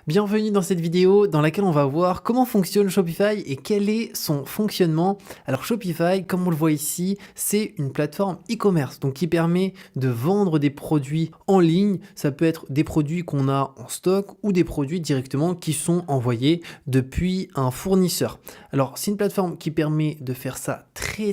Bienvenue dans cette vidéo dans laquelle on va voir comment fonctionne Shopify et quel est son fonctionnement. Alors Shopify, comme on le voit ici, c'est une plateforme e-commerce donc qui permet de vendre des produits en ligne. Ça peut être des produits qu'on a en stock ou des produits directement qui sont envoyés depuis un fournisseur. Alors c'est une plateforme qui permet de faire ça très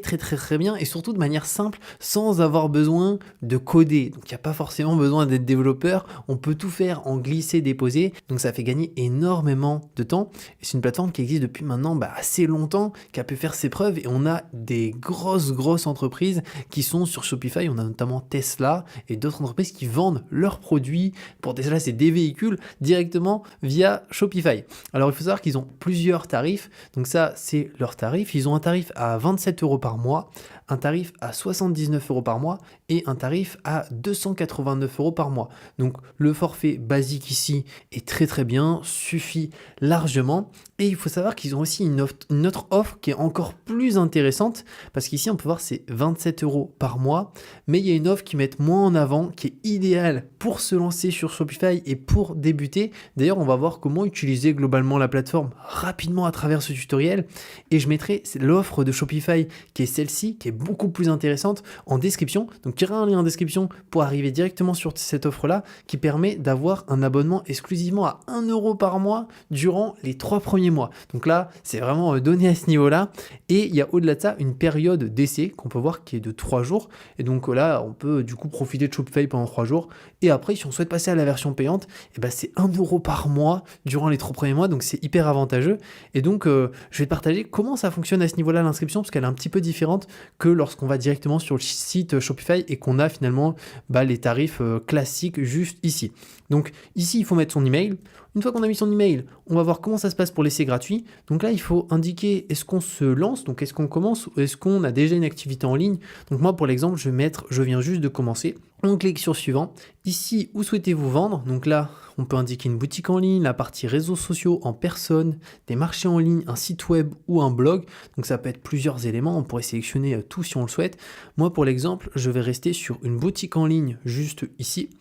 bien et surtout de manière simple sans avoir besoin de coder. Donc il n'y a pas forcément besoin d'être développeur, on peut tout faire en glisser-déposer. Donc ça fait gagner énormément de temps. Et c'est une plateforme qui existe depuis maintenant assez longtemps, qui a pu faire ses preuves. Et on a des grosses entreprises qui sont sur Shopify. On a notamment Tesla et d'autres entreprises qui vendent leurs produits. Pour Tesla, c'est des véhicules directement via Shopify. Alors il faut savoir qu'ils ont plusieurs tarifs. Donc ça, c'est leur tarif. Ils ont un tarif à 27 € par mois, un tarif à 79 € par mois et un tarif à 289 € par mois. Donc le forfait basique ici est très bien, suffit largement. Et il faut savoir qu'ils ont aussi une autre offre qui est encore plus intéressante parce qu'ici on peut voir c'est 27 € par mois, mais il y a une offre qui met moins en avant, qui est idéale pour se lancer sur Shopify et pour débuter. D'ailleurs, on va voir comment utiliser globalement la plateforme rapidement à travers ce tutoriel et je mettrai l'offre de Shopify qui est celle-ci, qui est beaucoup plus intéressante en description. Donc il y aura un lien en description pour arriver directement sur cette offre-là qui permet d'avoir un abonnement exclusivement à 1 € par mois durant les 3 premiers mois. Donc là, c'est vraiment donné à ce niveau-là. Et il y a au-delà de ça une période d'essai qu'on peut voir qui est de 3 jours. Et donc là, on peut du coup profiter de Shopify pendant 3 jours. Et après, si on souhaite passer à la version payante, c'est 1 € par mois durant les 3 premiers mois. Donc c'est hyper avantageux. Et donc, je vais te partager comment ça fonctionne à ce niveau-là, l'inscription, parce qu'elle est un petit peu différente que lorsqu'on va directement sur le site Shopify et qu'on a finalement les tarifs classiques juste ici. Donc ici, il faut mettre son email. Une fois qu'on a mis son email, on va voir comment ça se passe pour l'essai gratuit. Donc là, il faut indiquer est-ce qu'on se lance, donc est-ce qu'on commence ou est-ce qu'on a déjà une activité en ligne. Donc moi, pour l'exemple, je viens juste de commencer. On clique sur suivant. Ici, où souhaitez-vous vendre? Donc là, on peut indiquer une boutique en ligne, la partie réseaux sociaux en personne, des marchés en ligne, un site web ou un blog. Donc ça peut être plusieurs éléments, on pourrait sélectionner tout si on le souhaite. Moi, pour l'exemple, je vais rester sur une boutique en ligne juste ici.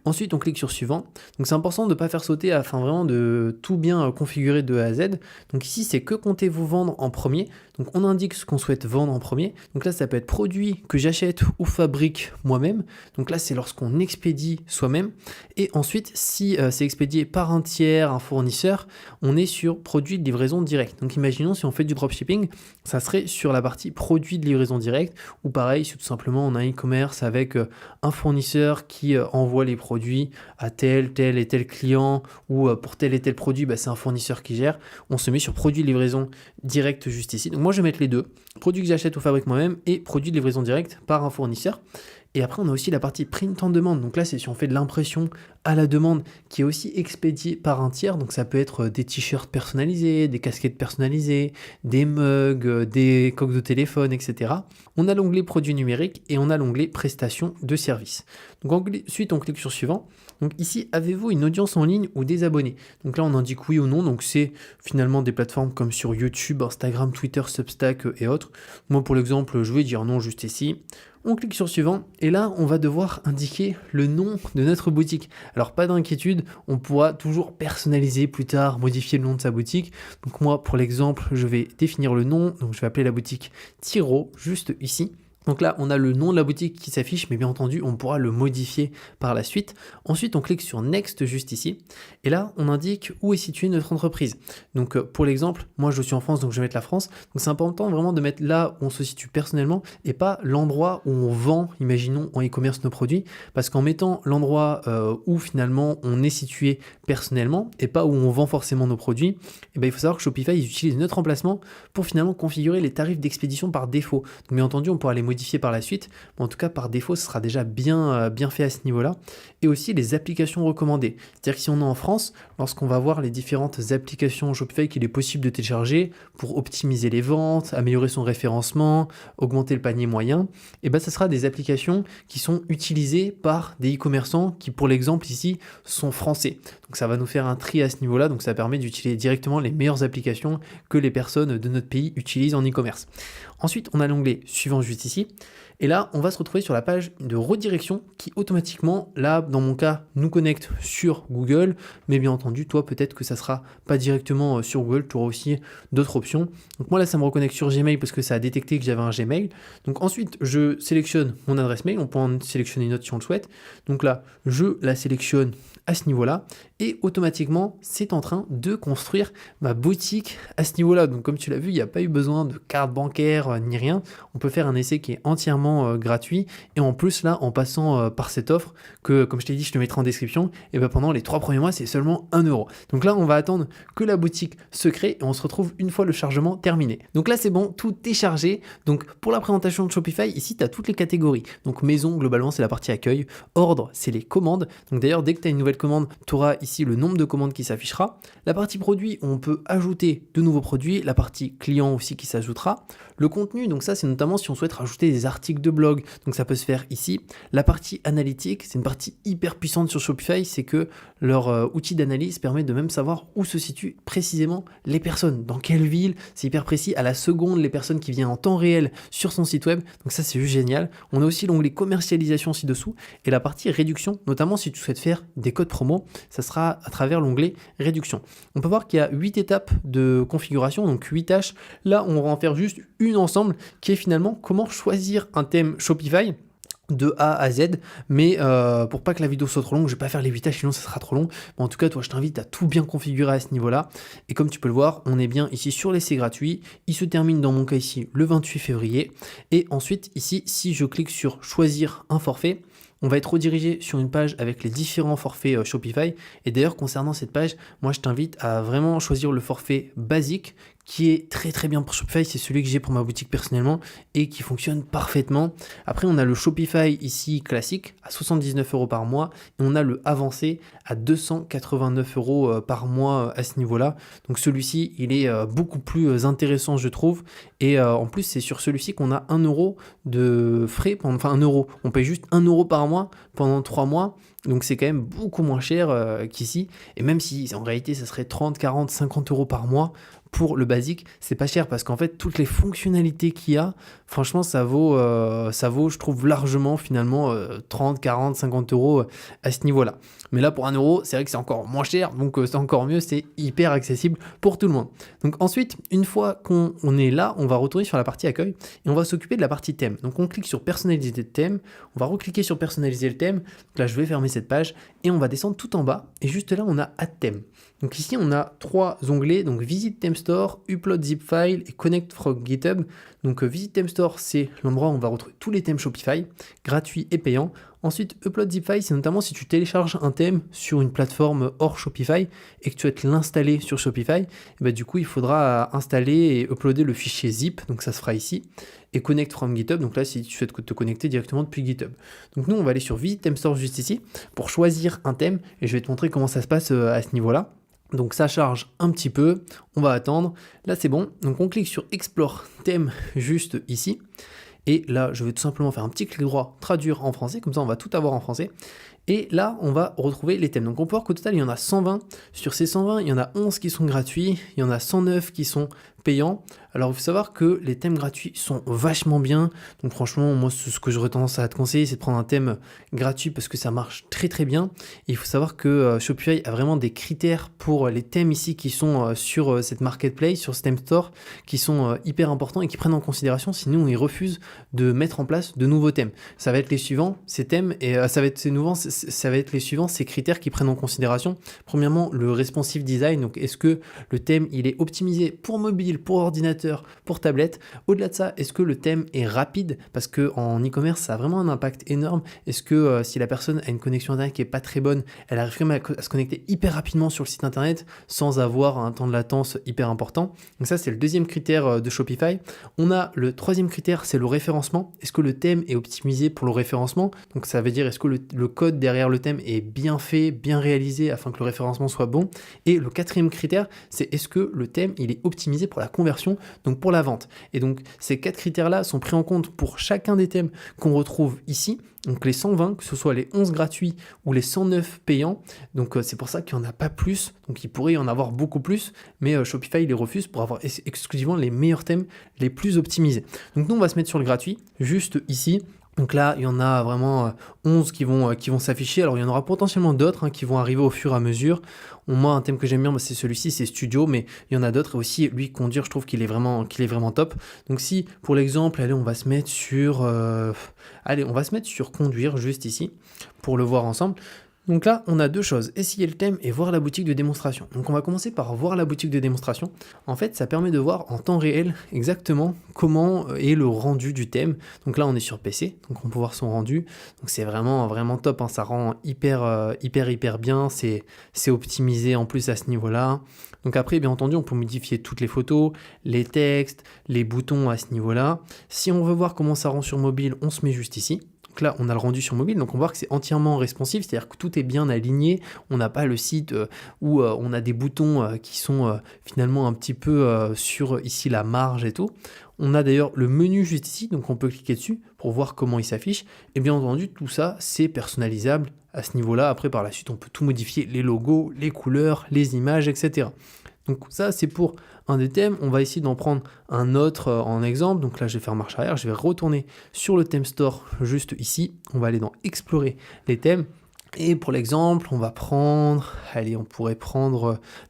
Ensuite, on clique sur suivant. Donc c'est important de ne pas faire sauter afin vraiment de tout bien configurer de A à Z. Donc ici, c'est que comptez-vous vendre en premier. Donc on indique ce qu'on souhaite vendre en premier. Donc là, ça peut être produit que j'achète ou fabrique moi-même. Donc là, c'est lorsqu'on expédie soi-même. Et ensuite, si c'est expédié par un tiers, un fournisseur, on est sur produit de livraison directe. Donc imaginons si on fait du dropshipping, ça serait sur la partie produit de livraison directe. Ou pareil, si tout simplement on a un e-commerce avec un fournisseur qui envoie les produits à tel et tel client ou pour tel et tel produit, c'est un fournisseur qui gère. On se met sur produit de livraison directe juste ici. Donc moi, je vais mettre les deux. Produit que j'achète ou fabrique moi-même et produit de livraison directe par un fournisseur. Et après, on a aussi la partie print en demande. Donc là, c'est si on fait de l'impression à la demande qui est aussi expédiée par un tiers. Donc ça peut être des t-shirts personnalisés, des casquettes personnalisées, des mugs, des coques de téléphone, etc. On a l'onglet produits numériques et on a l'onglet prestations de services. Donc ensuite, on clique sur suivant. Donc ici, avez-vous une audience en ligne ou des abonnés? Donc là, on indique oui ou non. Donc c'est finalement des plateformes comme sur YouTube, Instagram, Twitter, Substack et autres. Moi, pour l'exemple, je vais dire non juste ici. On clique sur suivant et là, on va devoir indiquer le nom de notre boutique. Alors, pas d'inquiétude, on pourra toujours personnaliser plus tard, modifier le nom de sa boutique. Donc moi, pour l'exemple, je vais définir le nom. Donc je vais appeler la boutique Tiro, juste ici. Donc là, on a le nom de la boutique qui s'affiche, mais bien entendu, on pourra le modifier par la suite. Ensuite, on clique sur Next juste ici. Et là, on indique où est située notre entreprise. Donc pour l'exemple, moi je suis en France, donc je vais mettre la France. Donc c'est important vraiment de mettre là où on se situe personnellement et pas l'endroit où on vend, imaginons en e-commerce nos produits. Parce qu'en mettant l'endroit où finalement on est situé personnellement et pas où on vend forcément nos produits, il faut savoir que Shopify ils utilisent notre emplacement pour finalement configurer les tarifs d'expédition par défaut. Donc bien entendu, on pourra les modifier par la suite, mais en tout cas par défaut ce sera déjà bien fait à ce niveau-là. Et aussi les applications recommandées, c'est-à-dire que si on est en France, lorsqu'on va voir les différentes applications Shopify qu'il est possible de télécharger pour optimiser les ventes, améliorer son référencement, augmenter le panier moyen, ça sera des applications qui sont utilisées par des e-commerçants qui pour l'exemple ici sont français. Donc ça va nous faire un tri à ce niveau-là, donc ça permet d'utiliser directement les meilleures applications que les personnes de notre pays utilisent en e-commerce. Ensuite, on a l'onglet suivant juste ici. ici. Et là, on va se retrouver sur la page de redirection qui automatiquement, là, dans mon cas, nous connecte sur Google. Mais bien entendu, toi, peut-être que ça sera pas directement sur Google. Tu auras aussi d'autres options. Donc moi, là, ça me reconnecte sur Gmail parce que ça a détecté que j'avais un Gmail. Donc ensuite, je sélectionne mon adresse mail. On peut en sélectionner une autre si on le souhaite. Donc là, je la sélectionne à ce niveau-là. Et automatiquement, c'est en train de construire ma boutique à ce niveau-là. Donc comme tu l'as vu, il n'y a pas eu besoin de carte bancaire ni rien. On peut faire un essai qui est entièrement gratuit. Et en plus, là, en passant par cette offre, que comme je t'ai dit, je te mettrai en description, et ben pendant les 3 premiers mois, c'est seulement 1 euro. Donc là, on va attendre que la boutique se crée et on se retrouve une fois le chargement terminé. Donc là, c'est bon, tout est chargé. Donc pour la présentation de Shopify, ici, tu as toutes les catégories. Donc maison, globalement, c'est la partie accueil. Ordre, c'est les commandes. Donc d'ailleurs, dès que tu as une nouvelle commande, tu auras ici le nombre de commandes qui s'affichera. La partie produit, on peut ajouter de nouveaux produits. La partie client aussi qui s'ajoutera. Le contenu, donc ça, c'est notamment si on souhaite rajouter des articles de blog. Donc ça peut se faire ici. La partie analytique, c'est une partie hyper puissante sur Shopify, c'est que leur outil d'analyse permet de même savoir où se situent précisément les personnes, dans quelle ville, c'est hyper précis, à la seconde, les personnes qui viennent en temps réel sur son site web, donc ça c'est juste génial. On a aussi l'onglet commercialisation ci-dessous, et la partie réduction, notamment si tu souhaites faire des codes promo, ça sera à travers l'onglet réduction. On peut voir qu'il y a 8 étapes de configuration, donc 8 tâches, là on va en faire juste une ensemble, qui est finalement comment choisir un thème Shopify, de A à Z, mais pour pas que la vidéo soit trop longue, je vais pas faire les 8 tâches, sinon ça sera trop long. Mais en tout cas, toi, je t'invite à tout bien configurer à ce niveau-là. Et comme tu peux le voir, on est bien ici sur l'essai gratuit. Il se termine dans mon cas ici le 28 février. Et ensuite, ici, si je clique sur choisir un forfait, on va être redirigé sur une page avec les différents forfaits Shopify. Et d'ailleurs, concernant cette page, moi, je t'invite à vraiment choisir le forfait basique qui est très très bien pour Shopify. C'est celui que j'ai pour ma boutique personnellement et qui fonctionne parfaitement. Après, on a le Shopify ici classique à 79 € par mois et on a le avancé à 289 € par mois à ce niveau-là. Donc celui-ci, il est beaucoup plus intéressant, je trouve. Et en plus, c'est sur celui-ci qu'on a 1 euro de frais, enfin 1 euro. On paye juste 1 euro par mois pendant 3 mois. Donc c'est quand même beaucoup moins cher qu'ici. Et même si en réalité, ça serait 30, 40, 50 € par mois, pour le basique, c'est pas cher parce qu'en fait, toutes les fonctionnalités qu'il y a, franchement, ça vaut, je trouve, largement finalement 30, 40, 50 € à ce niveau-là. Mais là, pour 1 euro, c'est vrai que c'est encore moins cher, donc c'est encore mieux, c'est hyper accessible pour tout le monde. Donc ensuite, une fois qu'on est là, on va retourner sur la partie accueil et on va s'occuper de la partie thème. Donc on clique sur personnaliser le thème, on va recliquer sur personnaliser le thème. Donc là, je vais fermer cette page et on va descendre tout en bas et juste là, on a Add thème. Donc ici, on a 3 onglets, donc Visite Theme Store, Upload Zip File et Connect from GitHub. Donc Visite Theme Store, c'est l'endroit où on va retrouver tous les thèmes Shopify, gratuits et payants. Ensuite, Upload Zip File, c'est notamment si tu télécharges un thème sur une plateforme hors Shopify et que tu souhaites l'installer sur Shopify, et bah, du coup, il faudra installer et uploader le fichier zip, donc ça se fera ici. Et Connect from GitHub, donc là, si tu souhaites te connecter directement depuis GitHub. Donc nous, on va aller sur Visite Theme Store juste ici pour choisir un thème et je vais te montrer comment ça se passe à ce niveau-là. Donc ça charge un petit peu, on va attendre. Là, c'est bon. Donc on clique sur Explore thème juste ici. Et là, je vais tout simplement faire un petit clic droit, traduire en français, comme ça on va tout avoir en français. Et là, on va retrouver les thèmes. Donc on peut voir qu'au total, il y en a 120. Sur ces 120, il y en a 11 qui sont gratuits, il y en a 109 qui sont payants. Alors il faut savoir que les thèmes gratuits sont vachement bien. Donc franchement, moi, ce que j'aurais tendance à te conseiller, c'est de prendre un thème gratuit parce que ça marche très très bien. Et il faut savoir que Shopify a vraiment des critères pour les thèmes ici qui sont sur cette marketplace, sur ce theme store, qui sont hyper importants et qui prennent en considération, sinon ils refusent de mettre en place de nouveaux thèmes. Ça va être les suivants, ces thèmes, et ça va être les suivants, ces critères qui prennent en considération. Premièrement, le responsive design. Donc est-ce que le thème il est optimisé pour mobile, pour ordinateur, pour tablette? Au-delà de ça, est-ce que le thème est rapide? Parce que en e-commerce, ça a vraiment un impact énorme. Est-ce que si la personne a une connexion internet qui est pas très bonne, elle arrive quand même à se connecter hyper rapidement sur le site internet sans avoir un temps de latence hyper important? Donc ça, c'est le deuxième critère de Shopify. On a le troisième critère, c'est le référencement. Est-ce que le thème est optimisé pour le référencement? Donc ça veut dire, est-ce que le code derrière le thème est bien fait, bien réalisé afin que le référencement soit bon? Et le quatrième critère, c'est est-ce que le thème il est optimisé pour la la conversion, donc pour la vente. Et donc ces 4 critères-là sont pris en compte pour chacun des thèmes qu'on retrouve ici. Donc les 120, que ce soit les 11 gratuits ou les 109 payants. Donc c'est pour ça qu'il n'y en a pas plus. Donc il pourrait y en avoir beaucoup plus, mais Shopify les refuse pour avoir exclusivement les meilleurs thèmes les plus optimisés. Donc nous on va se mettre sur le gratuit, juste ici. Donc là, il y en a vraiment 11 qui vont s'afficher. Alors, il y en aura potentiellement d'autres qui vont arriver au fur et à mesure. Moi, un thème que j'aime bien, c'est celui-ci, c'est Studio, mais il y en a d'autres. Et aussi, lui, Conduire, je trouve qu'il est vraiment top. Donc si, pour l'exemple, allez, on va se mettre sur Conduire, juste ici, pour le voir ensemble. Donc là, on a 2 choses, essayer le thème et voir la boutique de démonstration. Donc on va commencer par voir la boutique de démonstration. En fait, ça permet de voir en temps réel exactement comment est le rendu du thème. Donc là, on est sur PC, donc on peut voir son rendu. Donc c'est vraiment top, ça rend hyper bien, c'est optimisé en plus à ce niveau-là. Donc après, bien entendu, on peut modifier toutes les photos, les textes, les boutons à ce niveau-là. Si on veut voir comment ça rend sur mobile, on se met juste ici. Donc là, on a le rendu sur mobile, donc on voit que c'est entièrement responsive, c'est-à-dire que tout est bien aligné, on n'a pas le site où on a des boutons qui sont finalement un petit peu sur ici la marge et tout. On a d'ailleurs le menu juste ici, donc on peut cliquer dessus pour voir comment il s'affiche. Et bien entendu, tout ça, c'est personnalisable à ce niveau-là. Après, par la suite, on peut tout modifier, les logos, les couleurs, les images, etc. Donc ça, c'est pour un des thèmes. On va essayer d'en prendre un autre en exemple. Donc là, je vais faire marche arrière. Je vais retourner sur le thème store juste ici. On va aller dans explorer les thèmes. Et pour l'exemple, on va prendre,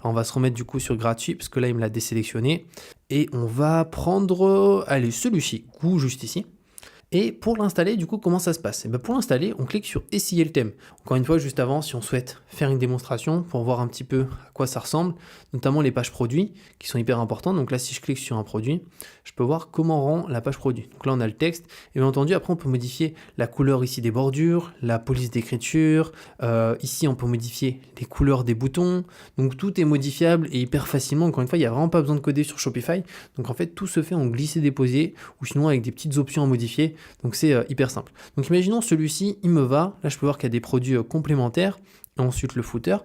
on va se remettre du coup sur gratuit parce que là, il me l'a désélectionné. Et on va prendre, celui-ci, juste ici. Et pour l'installer, du coup, comment ça se passe? Pour l'installer, on clique sur essayer le thème. Encore une fois, juste avant, si on souhaite faire une démonstration pour voir un petit peu à quoi ça ressemble, notamment les pages produits qui sont hyper importantes. Donc là, si je clique sur un produit, je peux voir comment rend la page produit. Donc là, on a le texte. Et bien entendu, après, on peut modifier la couleur ici des bordures, la police d'écriture. Ici, on peut modifier les couleurs des boutons. Donc tout est modifiable et hyper facilement. Encore une fois, il n'y a vraiment pas besoin de coder sur Shopify. Donc en fait, tout se fait en glisser-déposer ou sinon avec des petites options à modifier. Donc c'est hyper simple. Donc imaginons celui-ci, il me va. Là, je peux voir qu'il y a des produits complémentaires. Et ensuite, le footer.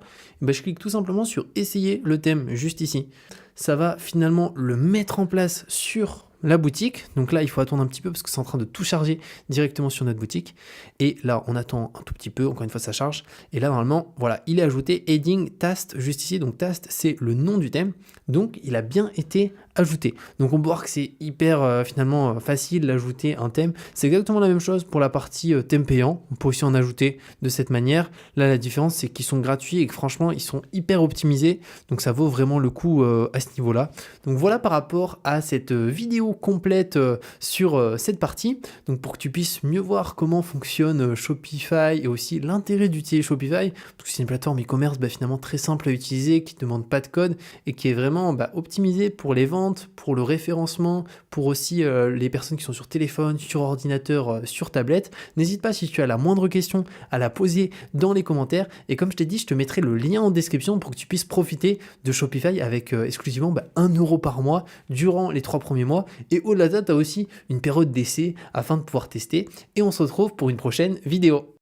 Je clique tout simplement sur essayer le thème juste ici. Ça va finalement le mettre en place sur la boutique. Donc là, il faut attendre un petit peu parce que c'est en train de tout charger directement sur notre boutique. Et là, on attend un tout petit peu. Encore une fois, ça charge. Et là, normalement, voilà, il est ajouté heading Tast juste ici. Donc Tast, c'est le nom du thème. Donc, il a bien été ajouté. Donc, on peut voir que c'est hyper finalement facile d'ajouter un thème. C'est exactement la même chose pour la partie thème payant. On peut aussi en ajouter de cette manière. Là, la différence, c'est qu'ils sont gratuits et que franchement, ils sont hyper optimisés. Donc, ça vaut vraiment le coup à ce niveau-là. Donc, voilà par rapport à cette vidéo complète sur cette partie. Donc, pour que tu puisses mieux voir comment fonctionne Shopify et aussi l'intérêt d'utiliser Shopify, parce que c'est une plateforme e-commerce finalement très simple à utiliser, qui ne demande pas de code et qui est vraiment optimisée pour les ventes, pour le référencement, pour aussi les personnes qui sont sur téléphone, sur ordinateur, sur tablette. N'hésite pas si tu as la moindre question à la poser dans les commentaires. Et comme je t'ai dit, je te mettrai le lien en description pour que tu puisses profiter de Shopify avec exclusivement 1 euro par mois durant les 3 premiers mois. Et au-delà de ça, tu as aussi une période d'essai afin de pouvoir tester. Et on se retrouve pour une prochaine vidéo.